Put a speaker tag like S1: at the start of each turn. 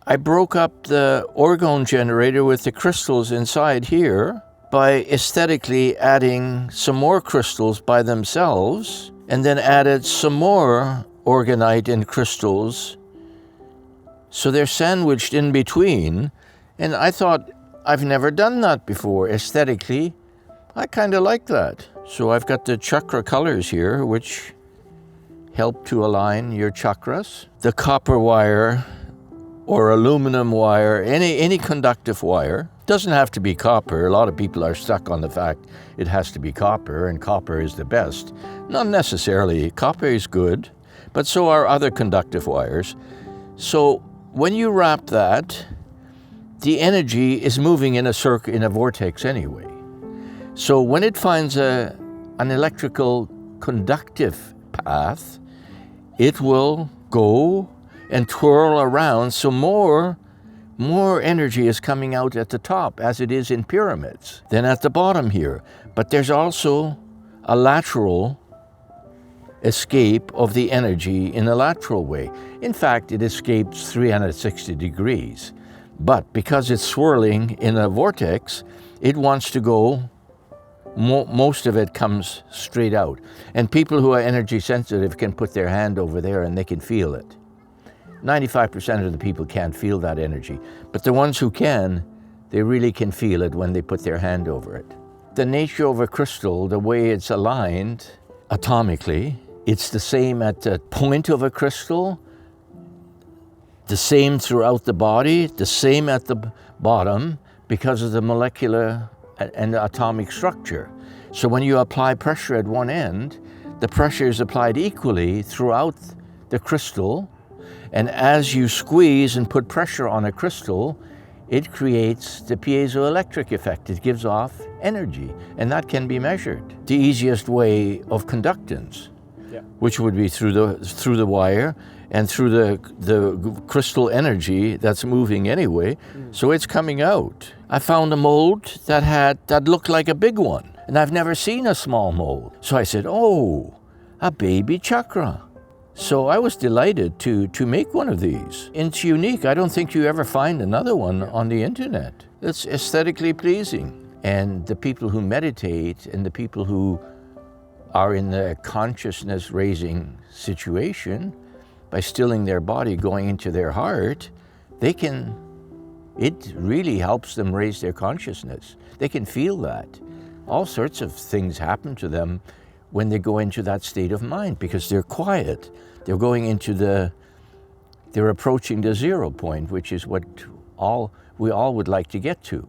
S1: I broke up the orgone generator with the crystals inside here by aesthetically adding some more crystals by themselves, and then added some more orgonite and crystals. So they're sandwiched in between. And I thought, I've never done that before. Aesthetically, I kind of like that. So I've got the chakra colors here, which help to align your chakras. The copper wire or aluminum wire, any conductive wire. Doesn't have to be copper. A lot of people are stuck on the fact it has to be copper, and copper is the best. Not necessarily. Copper is good, but so are other conductive wires. So when you wrap that, the energy is moving in a circle, in a vortex anyway. So when it finds an electrical conductive path, it will go and twirl around, so more energy is coming out at the top, as it is in pyramids, than at the bottom here. But there's also a lateral escape of the energy in a lateral way. In fact, it escapes 360 degrees. But because it's swirling in a vortex, it wants to go, most of it comes straight out. And people who are energy sensitive can put their hand over there and they can feel it. 95% of the people can't feel that energy, but the ones who can, they really can feel it when they put their hand over it. The nature of a crystal, the way it's aligned atomically, it's the same at the point of a crystal, the same throughout the body, the same at the bottom because of the molecular and the atomic structure. So when you apply pressure at one end, the pressure is applied equally throughout the crystal. And as you squeeze and put pressure on a crystal, it creates the piezoelectric effect. It gives off energy, and that can be measured. The easiest way of conductance, which would be through the wire and through the crystal energy that's moving anyway. So it's coming out. I found a mold that looked like a big one, and I've never seen a small mold. So I said, oh, a baby chakra. So I was delighted to make one of these. It's unique. I don't think you ever find another one on the internet. It's aesthetically pleasing. And the people who meditate and the people who are in the consciousness raising situation, by stilling their body, going into their heart, it really helps them raise their consciousness. They can feel that. All sorts of things happen to them when they go into that state of mind because they're quiet. They're going into they're approaching the 0 point, which is what we all would like to get to.